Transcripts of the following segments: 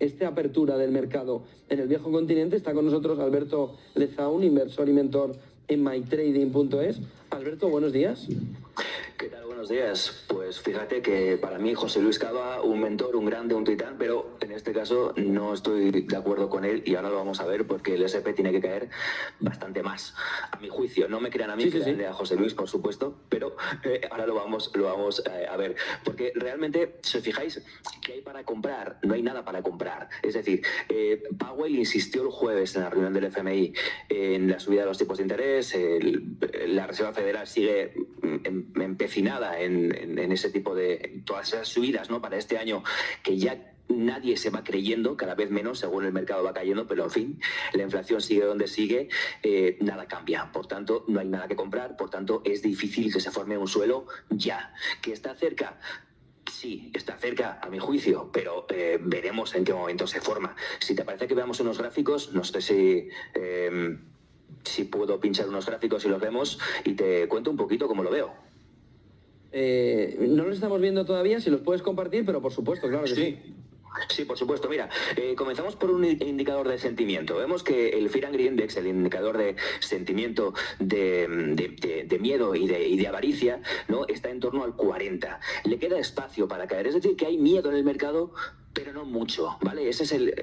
esta apertura del mercado en el viejo continente. Está con nosotros Alberto Lezaun, inversor y mentor en mytrading.es. Alberto, buenos días. ¿Qué tal? Buenos días. Pues fíjate que para mí José Luis Cava, un mentor, un grande, un titán, pero en este caso no estoy de acuerdo con él y ahora lo vamos a ver porque el SP tiene que caer bastante más, a mi juicio. No me crean a mí, créanle a José Luis, por supuesto, pero ahora lo vamos a ver. Porque realmente, si os fijáis, ¿qué hay para comprar? No hay nada para comprar. Es decir, Powell insistió el jueves en la reunión del FMI en la subida de los tipos de interés, la Reserva Federal sigue empecinada en ese tipo de todas esas subidas, ¿no? Para este año que ya nadie se va creyendo, cada vez menos según el mercado va cayendo, pero en fin, la inflación sigue donde sigue, nada cambia, por tanto no hay nada que comprar, por tanto es difícil que se forme un suelo ya. ¿Que está cerca? Sí, está cerca a mi juicio, pero veremos en qué momento se forma. Si te parece que veamos unos gráficos, no sé si puedo pinchar unos gráficos y los vemos y te cuento un poquito cómo lo veo. No los estamos viendo todavía, si los puedes compartir, pero por supuesto, claro que sí. Sí, por supuesto. Mira, comenzamos por un indicador de sentimiento. Vemos que el Fear and Greed Index, el indicador de sentimiento de miedo y de avaricia, ¿no? Está en torno al 40. Le queda espacio para caer. Es decir, que hay miedo en el mercado, pero no mucho, ¿vale? Ese es el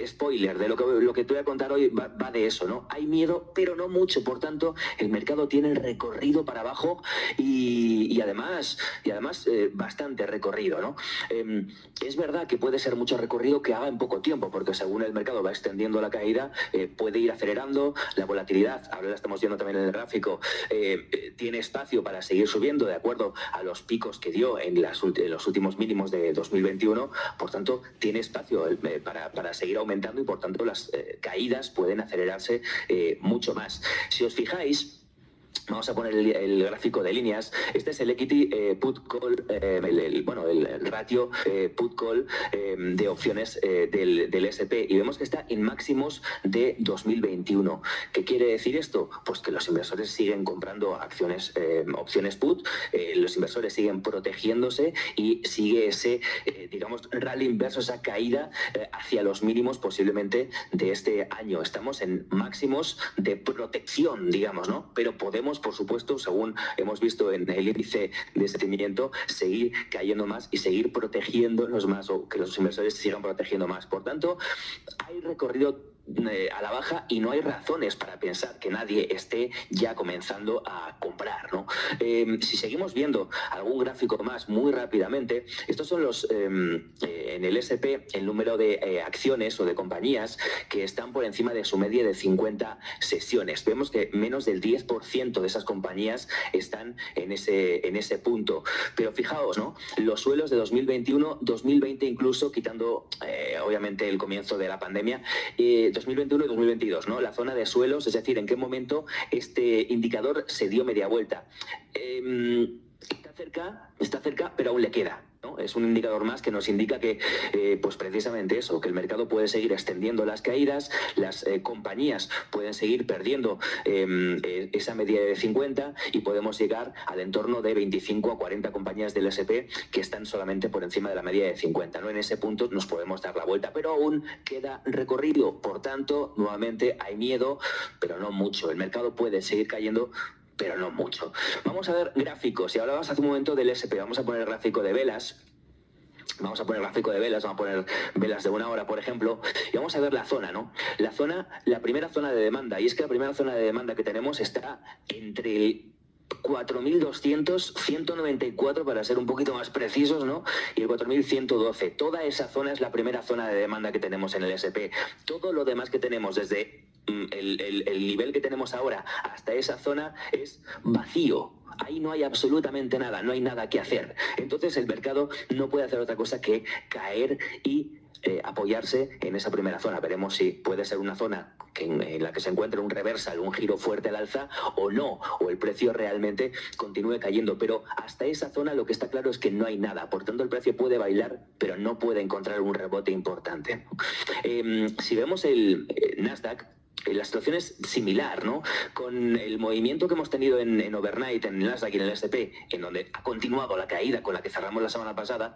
spoiler de lo que te voy a contar hoy, va de eso, ¿no? Hay miedo, pero no mucho, por tanto, el mercado tiene recorrido para abajo y además bastante recorrido, ¿no? Es verdad que puede ser mucho recorrido que haga en poco tiempo, porque según el mercado va extendiendo la caída, puede ir acelerando la volatilidad, ahora la estamos viendo también en el gráfico, tiene espacio para seguir subiendo de acuerdo a los picos que dio en los últimos mínimos de 2021, por tanto, tiene espacio para seguir aumentando y por tanto las caídas pueden acelerarse mucho más. Si os fijáis, vamos a poner el gráfico de líneas. Este es el equity put call, el ratio put call de opciones del S&P y vemos que está en máximos de 2021. ¿Qué quiere decir esto? Pues que los inversores siguen comprando opciones put, los inversores siguen protegiéndose y sigue ese, rally inverso, esa caída hacia los mínimos posiblemente de este año. Estamos en máximos de protección, digamos, ¿no? Pero podemos, por supuesto, según hemos visto en el índice de sentimiento, seguir cayendo más y seguir protegiéndonos más, o que los inversores sigan protegiendo más. Por tanto, hay recorrido a la baja y no hay razones para pensar que nadie esté ya comenzando a comprar, ¿no? Si seguimos viendo algún gráfico más muy rápidamente, estos son en el S&P el número de acciones o de compañías que están por encima de su media de 50 sesiones. Vemos que menos del 10% de esas compañías están en ese punto. Pero fijaos, ¿no? Los suelos de 2021, 2020 incluso, quitando obviamente el comienzo de la pandemia, 2021 y 2022, ¿no? La zona de suelos, es decir, en qué momento este indicador se dio media vuelta. Está cerca, pero aún le queda, ¿no? Es un indicador más que nos indica que, pues precisamente eso, que el mercado puede seguir extendiendo las caídas, las compañías pueden seguir perdiendo esa media de 50 y podemos llegar al entorno de 25 a 40 compañías del S&P que están solamente por encima de la media de 50, ¿no? En ese punto nos podemos dar la vuelta, pero aún queda recorrido. Por tanto, nuevamente hay miedo, pero no mucho. El mercado puede seguir cayendo, pero no mucho. Vamos a ver gráficos. Si hablabas hace un momento del S&P, vamos a poner el gráfico de velas. Vamos a poner velas de 1 hora, por ejemplo, y vamos a ver la zona, ¿no? La primera zona de demanda, y es que la primera zona de demanda que tenemos está entre el 4.200, 194 para ser un poquito más precisos, ¿no? Y el 4.112. Toda esa zona es la primera zona de demanda que tenemos en el S&P. Todo lo demás que tenemos desde el nivel que tenemos ahora hasta esa zona es vacío. Ahí no hay absolutamente nada, no hay nada que hacer. Entonces el mercado no puede hacer otra cosa que caer y apoyarse en esa primera zona. Veremos si puede ser una zona en la que se encuentre un reversal, un giro fuerte al alza o no, o el precio realmente continúe cayendo. Pero hasta esa zona lo que está claro es que no hay nada. Por tanto, el precio puede bailar, pero no puede encontrar un rebote importante. Si vemos el Nasdaq, la situación es similar, ¿no? Con el movimiento que hemos tenido en overnight, en el Nasdaq y en el S&P, en donde ha continuado la caída con la que cerramos la semana pasada,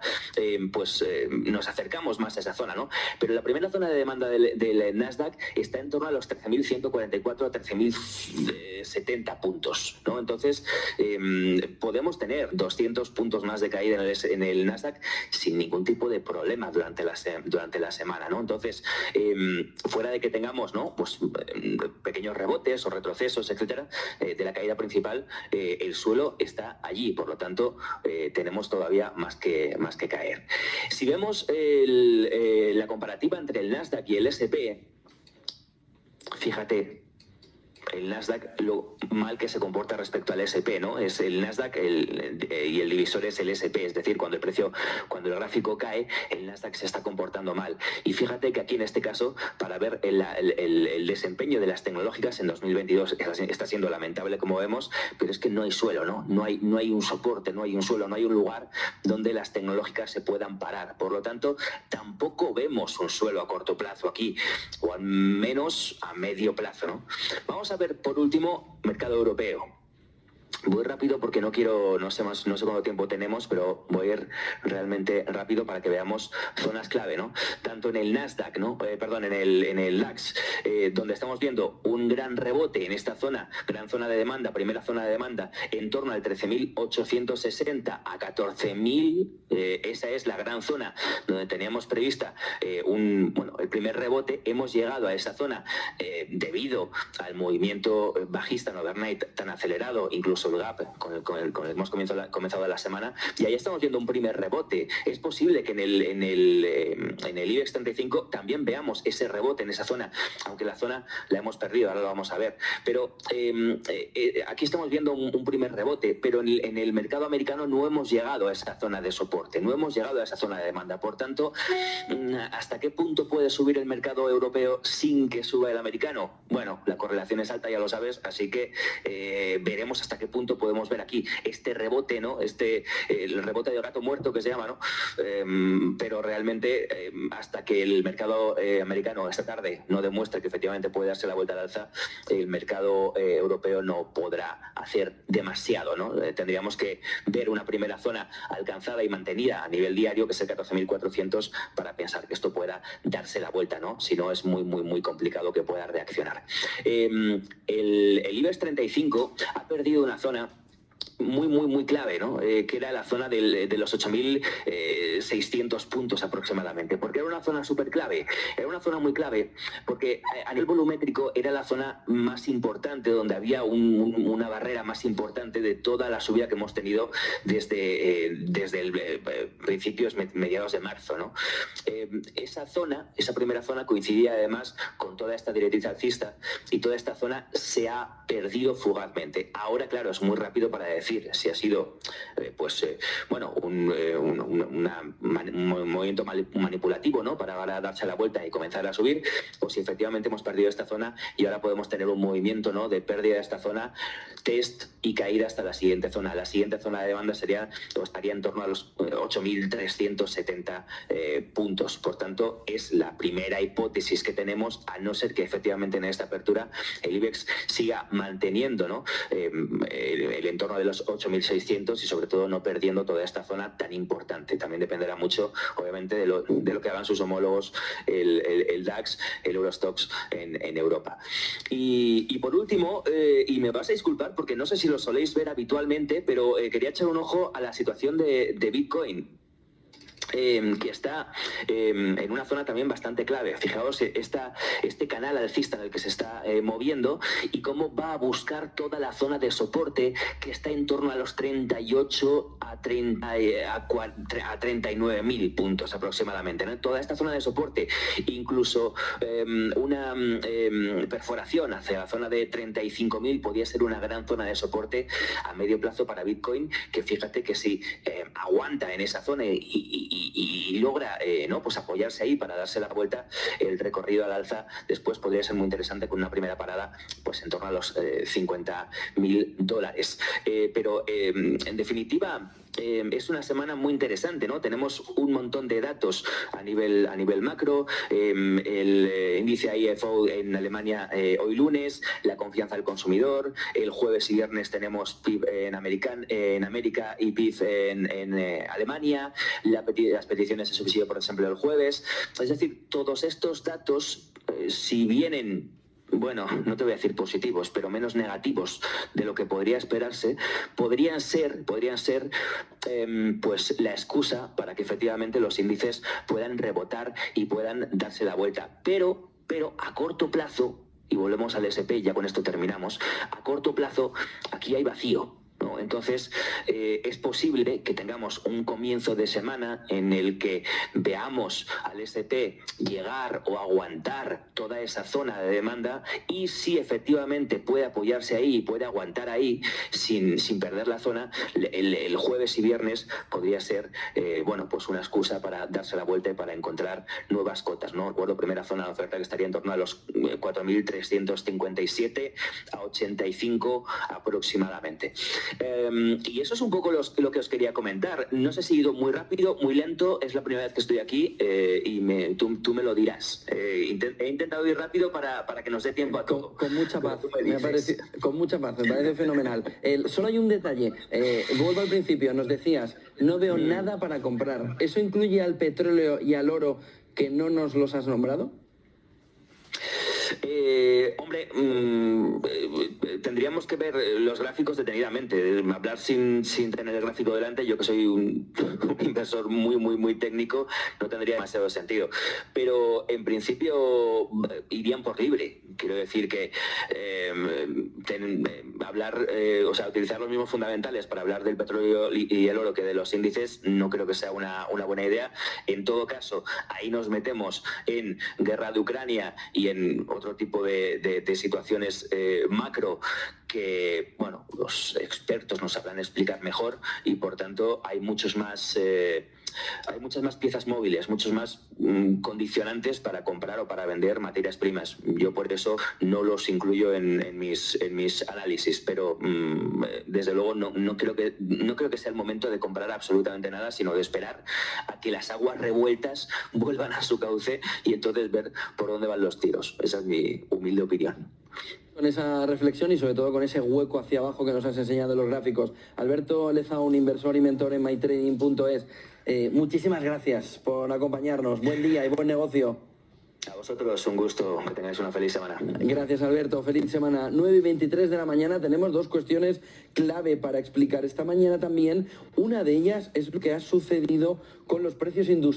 nos acercamos más a esa zona, ¿no? Pero la primera zona de demanda del Nasdaq está en torno a los 13.144 a 13.070 puntos, ¿no? Entonces, podemos tener 200 puntos más de caída en el Nasdaq sin ningún tipo de problema durante la semana, ¿no? Entonces, fuera de que tengamos, ¿no?, pues pequeños rebotes o retrocesos, etcétera, de la caída principal, el suelo está allí, por lo tanto tenemos todavía más que caer. Si vemos la comparativa entre el Nasdaq y el S&P, fíjate, el Nasdaq, lo mal que se comporta respecto al S&P, ¿no? Es el Nasdaq y el divisor es el S&P, es decir, cuando el gráfico cae, el Nasdaq se está comportando mal. Y fíjate que aquí en este caso, para ver el desempeño de las tecnológicas en 2022 está siendo lamentable, como vemos, pero es que no hay suelo, ¿no? No hay un soporte, no hay un suelo, no hay un lugar donde las tecnológicas se puedan parar. Por lo tanto, tampoco vemos un suelo a corto plazo aquí, o al menos a medio plazo, ¿no? Vamos a ver, por último, mercado europeo. Voy rápido porque no sé cuánto tiempo tenemos, pero voy a ir realmente rápido para que veamos zonas clave, ¿no? Tanto en el Nasdaq, ¿no? En el DAX, donde estamos viendo un gran rebote en esta zona, gran zona de demanda, primera zona de demanda, en torno al 13.860 a 14.000, esa es la gran zona donde teníamos prevista el primer rebote. Hemos llegado a esa zona debido al movimiento bajista en overnight tan acelerado, incluso el gap con el que hemos comenzado la semana, y ahí estamos viendo un primer rebote. Es posible que en el IBEX 35 también veamos ese rebote en esa zona, aunque la zona la hemos perdido, ahora lo vamos a ver. Pero aquí estamos viendo un primer rebote, pero en el mercado americano no hemos llegado a esa zona de soporte, no hemos llegado a esa zona de demanda. Por tanto, ¿hasta qué punto puede subir el mercado europeo sin que suba el americano? Bueno, la correlación es alta, ya lo sabes, así que veremos hasta qué punto podemos ver aquí este rebote, ¿no? El rebote de gato muerto que se llama, ¿no? Pero realmente hasta que el mercado americano esta tarde no demuestre que efectivamente puede darse la vuelta al alza, el mercado europeo no podrá hacer demasiado, ¿no? Tendríamos que ver una primera zona alcanzada y mantenida a nivel diario, que es el 14.400, para pensar que esto pueda darse la vuelta, ¿no? Si no, es muy complicado que pueda reaccionar. El IBEX 35 ha perdido una zona muy clave, ¿no? Que era la zona de los 8.600 puntos aproximadamente. Porque era una zona súper clave. Era una zona muy clave porque a nivel volumétrico era la zona más importante, donde había una barrera más importante de toda la subida que hemos tenido desde el principios, mediados de marzo, ¿no? Esa primera zona coincidía además con toda esta directriz alcista, y toda esta zona se ha perdido fugazmente. Ahora, claro, es muy rápido para decir si ha sido un movimiento manipulativo, ¿no?, para ahora darse la vuelta y comenzar a subir, o si efectivamente hemos perdido esta zona y ahora podemos tener un movimiento, ¿no?, de pérdida de esta zona, test y caída hasta la siguiente zona. La siguiente zona de demanda estaría en torno a los 8.370 puntos. Por tanto, es la primera hipótesis que tenemos, a no ser que efectivamente en esta apertura el IBEX siga manteniendo, ¿no?, el entorno de los 8.600 y sobre todo no perdiendo toda esta zona tan importante. También dependerá mucho, obviamente, de lo que hagan sus homólogos, el DAX, el Eurostoxx en Europa. Y por último, y me vas a disculpar porque no sé si lo soléis ver habitualmente, pero quería echar un ojo a la situación de Bitcoin, que está en una zona también bastante clave. Fijaos este canal alcista en el que se está moviendo, y cómo va a buscar toda la zona de soporte que está en torno a los 38 a 39.000 puntos aproximadamente, ¿no? Toda esta zona de soporte, incluso una perforación hacia la zona de 35.000 podría ser una gran zona de soporte a medio plazo para Bitcoin, que fíjate que si aguanta en esa zona y logra pues apoyarse ahí para darse la vuelta, el recorrido al alza después podría ser muy interesante, con una primera parada pues en torno a los $50.000. Pero en definitiva, es una semana muy interesante, ¿no? Tenemos un montón de datos a nivel macro, el índice IFO en Alemania hoy lunes, la confianza del consumidor, el jueves y viernes tenemos PIB en América y PIB en Alemania, las peticiones de subsidio por desempleo el jueves. Es decir, todos estos datos, si vienen, bueno, no te voy a decir positivos, pero menos negativos de lo que podría esperarse, podrían ser pues la excusa para que efectivamente los índices puedan rebotar y puedan darse la vuelta. Pero a corto plazo, y volvemos al S&P, ya con esto terminamos, a corto plazo aquí hay vacío, ¿no? Entonces, es posible que tengamos un comienzo de semana en el que veamos al S&P llegar o aguantar toda esa zona de demanda, y si efectivamente puede apoyarse ahí, puede aguantar ahí sin perder la zona, el jueves y viernes podría ser bueno, pues una excusa para darse la vuelta y para encontrar nuevas cotas, ¿no? Recuerdo, primera zona de oferta que estaría en torno a los 4.357 a 85 aproximadamente. Y eso es un poco lo que os quería comentar. No sé si he ido muy rápido, muy lento, es la primera vez que estoy aquí y tú me lo dirás. He intentado ir rápido para que nos dé tiempo a todo. Con mucha paz, me parece fenomenal. Solo hay un detalle, vuelvo al principio, nos decías, no veo nada para comprar. ¿Eso incluye al petróleo y al oro que no nos los has nombrado? Hombre, tendríamos que ver los gráficos detenidamente. Hablar sin tener el gráfico delante, yo que soy un inversor muy técnico, no tendría demasiado sentido. Pero en principio irían por libre. Quiero decir que utilizar los mismos fundamentales para hablar del petróleo y el oro que de los índices no creo que sea una buena idea. En todo caso, ahí nos metemos en guerra de Ucrania y en otro tipo de situaciones macro que, bueno, los expertos nos sabrán explicar mejor, y por tanto hay muchas más piezas móviles, muchos más condicionantes para comprar o para vender materias primas. Yo por eso no los incluyo en mis análisis, pero desde luego no creo que sea el momento de comprar absolutamente nada, sino de esperar a que las aguas revueltas vuelvan a su cauce y entonces ver por dónde van los tiros. Esa es mi humilde opinión. Con esa reflexión y sobre todo con ese hueco hacia abajo que nos has enseñado en los gráficos, Alberto Lezaun, inversor y mentor en mytrading.es, muchísimas gracias por acompañarnos. Buen día y buen negocio. A vosotros, un gusto, que tengáis una feliz semana. Gracias, Alberto, feliz semana. 9:23 de la mañana, tenemos dos cuestiones clave para explicar esta mañana también. Una de ellas es lo que ha sucedido con los precios industriales.